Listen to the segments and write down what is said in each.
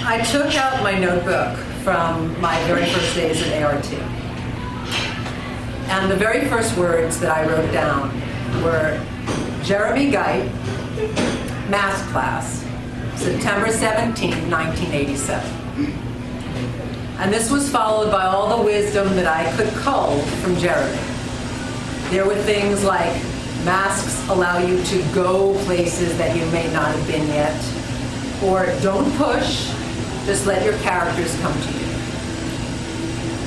I took out my notebook from my very first days at ART. And the very first words that I wrote down were Jeremy Geidt, math class, September 17, 1987. And this was followed by all the wisdom that I could cull from Jeremy. There were things like, masks allow you to go places that you may not have been yet, or don't push, just let your characters come to you.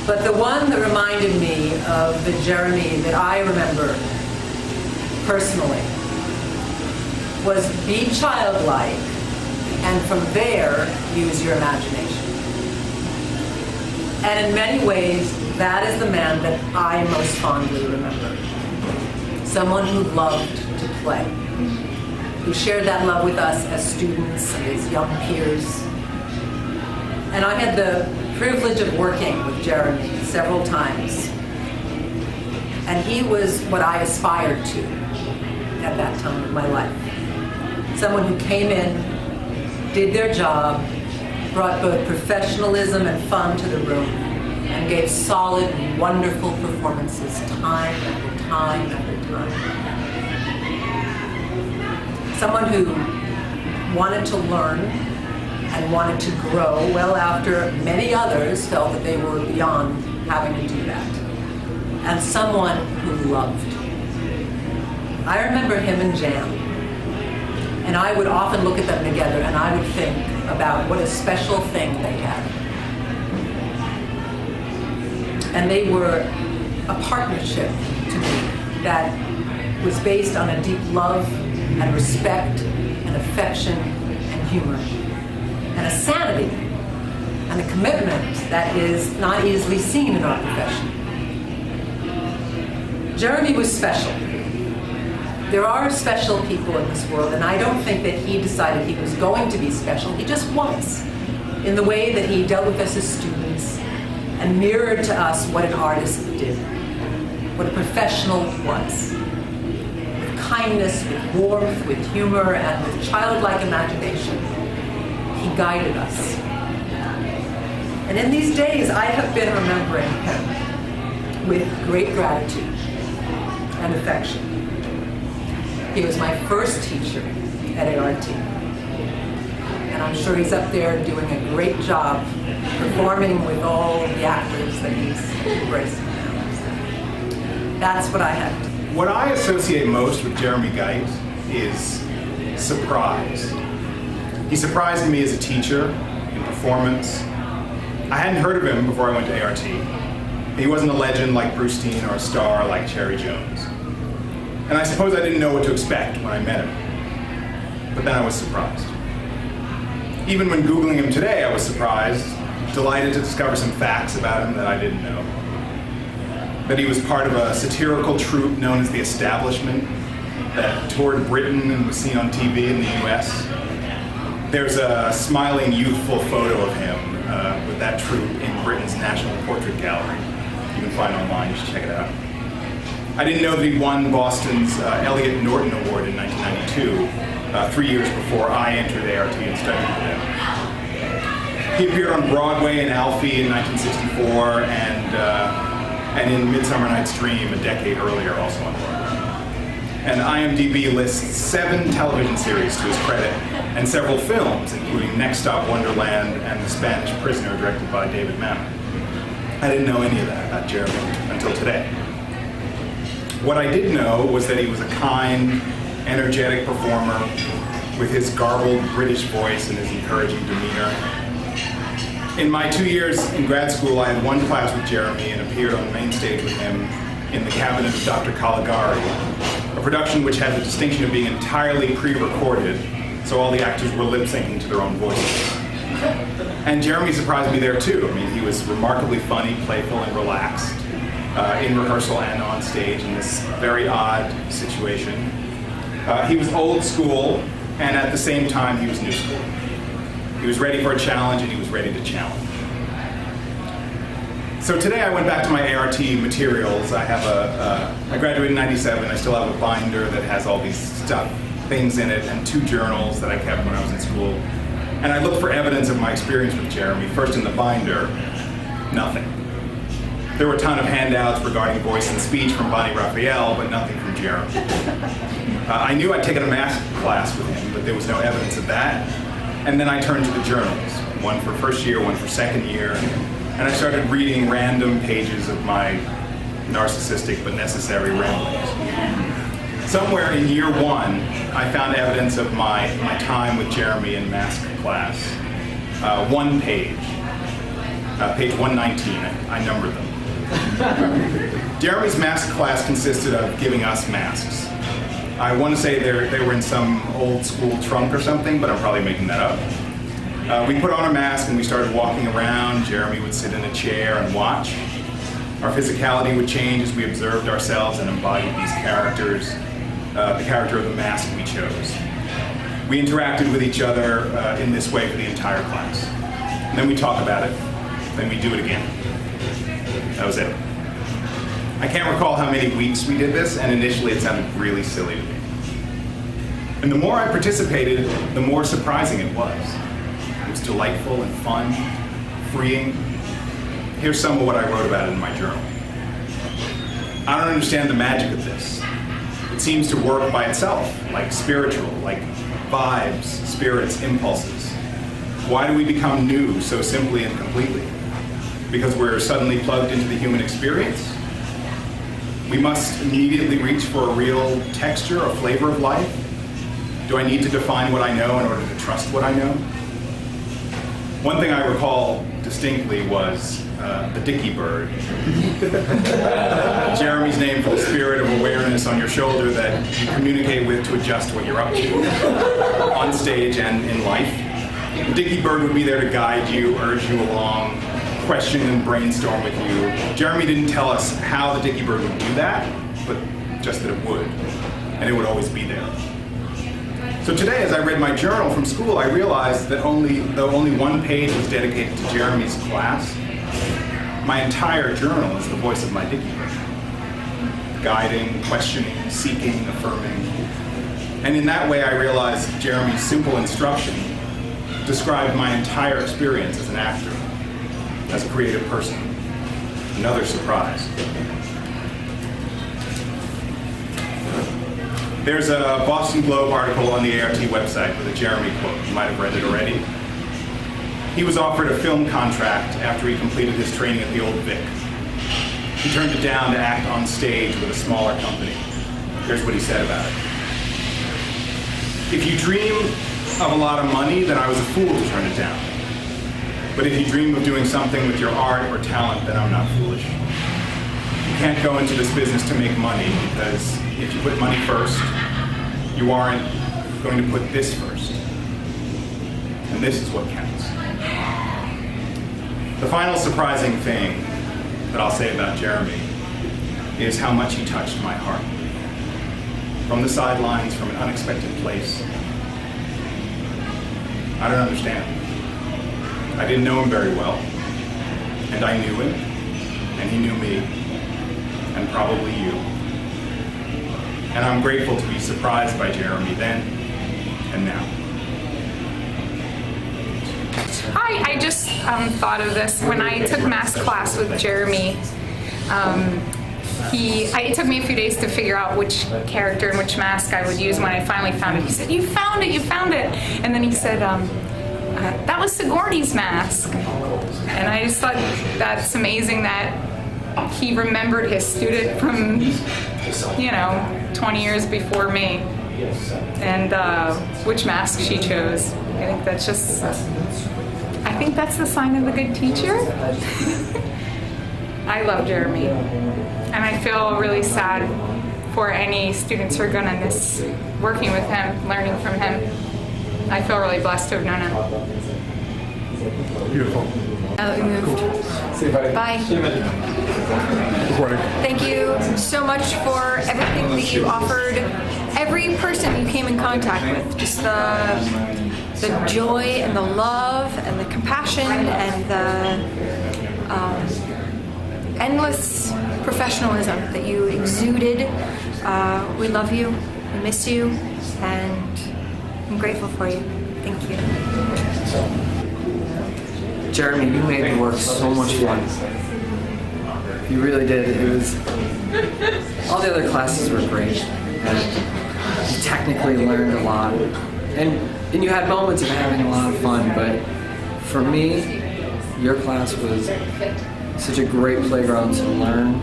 But the one that reminded me of the Jeremy that I remember personally was be childlike, and from there, use your imagination. And in many ways, that is the man that I most fondly remember. Someone who loved to play, who shared that love with us as students and as young peers. And I had the privilege of working with Jeremy several times. And he was what I aspired to at that time in my life. Someone who came in, did their job, brought both professionalism and fun to the room, and gave solid, wonderful performances time after time after time. Someone who wanted to learn and wanted to grow well after many others felt that they were beyond having to do that. And someone who loved. I remember him and Jan, and I would often look at them together and I would think about what a special thing they had. And they were a partnership to me that was based on a deep love and respect and affection and humor, and a sanity and a commitment that is not easily seen in our profession. Jeremy was special. There are special people in this world, and I don't think that he decided he was going to be special. He just was, in the way that he dealt with us as students and mirrored to us what an artist did, what a professional was. With kindness, with warmth, with humor, and with childlike imagination, he guided us. And in these days, I have been remembering him with great gratitude and affection. He was my first teacher at ART. And I'm sure he's up there doing a great job performing with all the actors that he's embracing now. That's what I have. What I associate most with Jeremy Geidt is surprise. He surprised me as a teacher in performance. I hadn't heard of him before I went to ART. He wasn't a legend like Bruce Dean or a star like Cherry Jones. And I suppose I didn't know what to expect when I met him. But then I was surprised. Even when Googling him today, I was surprised, delighted to discover some facts about him that I didn't know. That he was part of a satirical troupe known as The Establishment that toured Britain and was seen on TV in the US. There's a smiling, youthful photo of him with that troupe in Britain's National Portrait Gallery. You can find online, you should check it out. I didn't know that he won Boston's Elliot Norton Award in 1992, 3 years before I entered ART and studied with him. He appeared on Broadway in Alfie in 1964 and in Midsummer Night's Dream a decade earlier, also on Broadway. And IMDb lists 7 television series to his credit and several films, including Next Stop Wonderland and The Spanish Prisoner, directed by David Mamet. I didn't know any of that about Jeremy until today. What I did know was that he was a kind, energetic performer with his garbled British voice and his encouraging demeanor. In my 2 years in grad school, I had one class with Jeremy and appeared on the main stage with him in The Cabinet of Dr. Caligari, a production which had the distinction of being entirely pre-recorded, so all the actors were lip-syncing to their own voices. And Jeremy surprised me there too. I mean, he was remarkably funny, playful, and relaxed in rehearsal and on stage in this very odd situation. He was old school, and at the same time, he was new school. He was ready for a challenge, and he was ready to challenge. So today I went back to my ART materials. I graduated in 97. I still have a binder that has all these things in it, and 2 journals that I kept when I was in school. And I looked for evidence of my experience with Jeremy. First in the binder, nothing. There were a ton of handouts regarding voice and speech from Bonnie Raphael, but nothing from Jeremy. I knew I'd taken a math class with him, but there was no evidence of that. And then I turned to the journals, one for first year, one for second year, and I started reading random pages of my narcissistic but necessary ramblings. Somewhere in year one, I found evidence of my time with Jeremy in math class. One page, page 119, I numbered them. Jeremy's math class consisted of giving us masks. I want to say they were in some old school trunk or something, but I'm probably making that up. We put on a mask and we started walking around. Jeremy would sit in a chair and watch. Our physicality would change as we observed ourselves and embodied these characters, the character of the mask we chose. We interacted with each other in this way for the entire class. And then we talk about it, then we do it again. That was it. I can't recall how many weeks we did this, and initially it sounded really silly to me. And the more I participated, the more surprising it was. It was delightful and fun, freeing. Here's some of what I wrote about in my journal. I don't understand the magic of this. It seems to work by itself, like spiritual, like vibes, spirits, impulses. Why do we become new so simply and completely? Because we're suddenly plugged into the human experience? We must immediately reach for a real texture, a flavor of life? Do I need to define what I know in order to trust what I know? One thing I recall distinctly was the dicky bird. Jeremy's name for the spirit of awareness on your shoulder that you communicate with to adjust what you're up to, on stage and in life. The dicky bird would be there to guide you, urge you along, question and brainstorm with you. Jeremy didn't tell us how the dicky bird would do that, but just that it would, and it would always be there. So today, as I read my journal from school, I realized that though only one page was dedicated to Jeremy's class, my entire journal is the voice of my dicky bird, guiding, questioning, seeking, affirming. And in that way, I realized Jeremy's simple instruction described my entire experience as an actor, as a creative person. Another surprise. There's a Boston Globe article on the ART website with a Jeremy quote. You might have read it already. He was offered a film contract after he completed his training at the Old Vic. He turned it down to act on stage with a smaller company. Here's what he said about it. If you dream of a lot of money, then I was a fool to turn it down. But if you dream of doing something with your art or talent, then I'm not foolish. You can't go into this business to make money, because if you put money first, you aren't going to put this first. And this is what counts. The final surprising thing that I'll say about Jeremy is how much he touched my heart. From the sidelines, from an unexpected place. I don't understand. I didn't know him very well, and I knew him, and he knew me, and probably you. And I'm grateful to be surprised by Jeremy then and now. Hi, I just thought of this. When I took math class with Jeremy, it took me a few days to figure out which character and which mask I would use. When I finally found it, he said, "You found it, you found it." And then he said, that was Sigourney's mask. And I just thought that's amazing that he remembered his student from, 20 years before me, and which mask she chose. I think that's the sign of a good teacher. I love Jeremy, and I feel really sad for any students who are gonna miss working with him, learning from him. I feel really blessed to have known him. Beautiful. We moved. See you, buddy. Bye. Recording. Thank you so much for everything that you offered every person you came in contact with. Just the joy and the love and the compassion and the endless professionalism that you exuded. We love you, we miss you, and I'm grateful for you. Thank you. Jeremy, you made the work so much fun. You really did. It was. All the other classes were great, and you technically learned a lot. And you had moments of having a lot of fun, but for me, your class was such a great playground to learn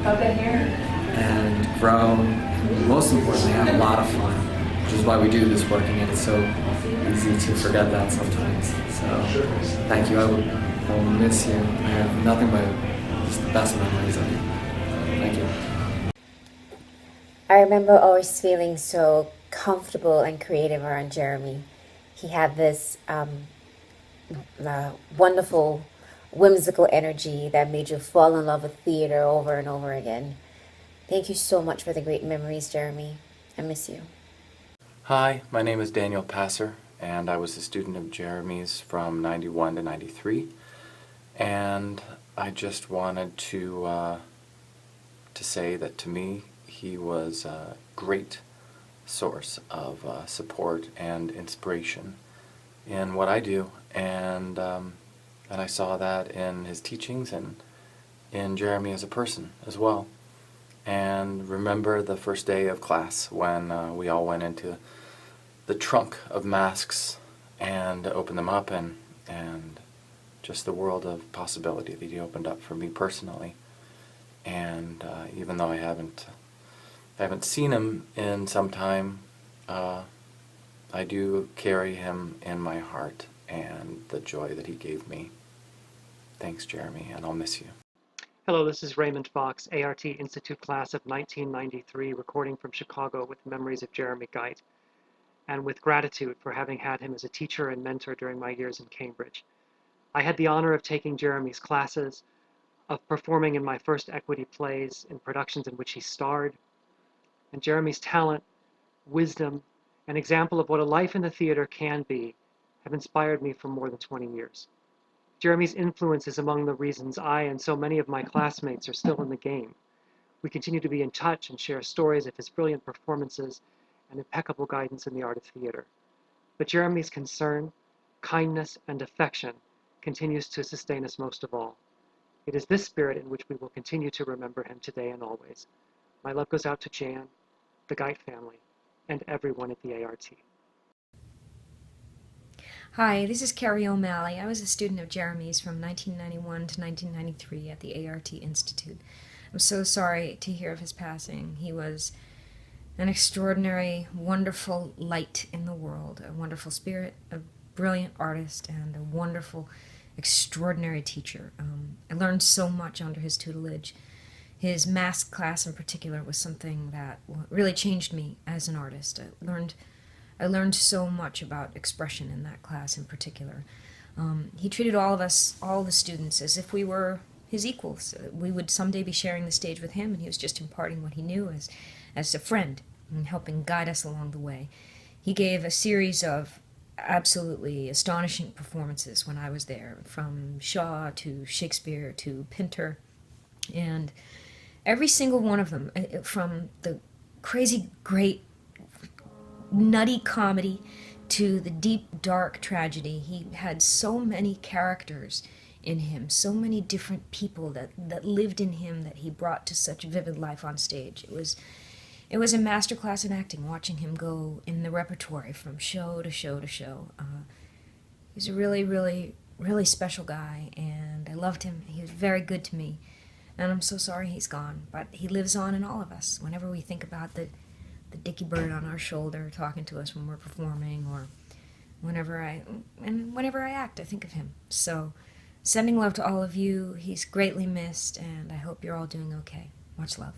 and grow. Most importantly, have a lot of fun, which is why we do this work, and it's so easy to forget that sometimes. So, thank you. I will miss you. I have nothing but just the best memories of you. Thank you. I remember always feeling so comfortable and creative around Jeremy. He had this wonderful, whimsical energy that made you fall in love with theater over and over again. Thank you so much for the great memories, Jeremy. I miss you. Hi, my name is Daniel Passer, and I was a student of Jeremy's from 91 to 93. And I just wanted to say that to me, he was a great source of support and inspiration in what I do, and I saw that in his teachings and in Jeremy as a person as well. And remember the first day of class when we all went into the trunk of masks and opened them up, and just the world of possibility that he opened up for me personally. And even though I haven't seen him in some time, I do carry him in my heart and the joy that he gave me. Thanks, Jeremy, and I'll miss you. Hello, this is Raymond Fox, ART Institute class of 1993, recording from Chicago with memories of Jeremy Geidt, and with gratitude for having had him as a teacher and mentor during my years in Cambridge. I had the honor of taking Jeremy's classes, of performing in my first equity plays in productions in which he starred, and Jeremy's talent, wisdom, and example of what a life in the theater can be have inspired me for more than 20 years. Jeremy's influence is among the reasons I and so many of my classmates are still in the game. We continue to be in touch and share stories of his brilliant performances and impeccable guidance in the art of theater. But Jeremy's concern, kindness, and affection continues to sustain us most of all. It is this spirit in which we will continue to remember him today and always. My love goes out to Jan, the Geidt family, and everyone at the ART. Hi, this is Kerry O'Malley. I was a student of Jeremy's from 1991 to 1993 at the ART Institute. I'm so sorry to hear of his passing. He was an extraordinary, wonderful light in the world, a wonderful spirit, a brilliant artist, and a wonderful, extraordinary teacher. I learned so much under his tutelage. His mask class in particular was something that really changed me as an artist. I learned so much about expression in that class in particular. He treated all of us, all the students, as if we were his equals. We would someday be sharing the stage with him, and he was just imparting what he knew as a friend and helping guide us along the way. He gave a series of absolutely astonishing performances when I was there, from Shaw to Shakespeare to Pinter, and every single one of them, from the crazy great nutty comedy to the deep dark tragedy, he had so many characters in him, so many different people that lived in him that he brought to such vivid life on stage. It was a masterclass in acting, watching him go in the repertory from show to show to show. He's a really, really, really special guy, and I loved him. He was very good to me, and I'm so sorry he's gone, but he lives on in all of us. Whenever we think about the dicky bird on our shoulder talking to us when we're performing, or whenever I act, I think of him. So, sending love to all of you. He's greatly missed, and I hope you're all doing okay. Much love.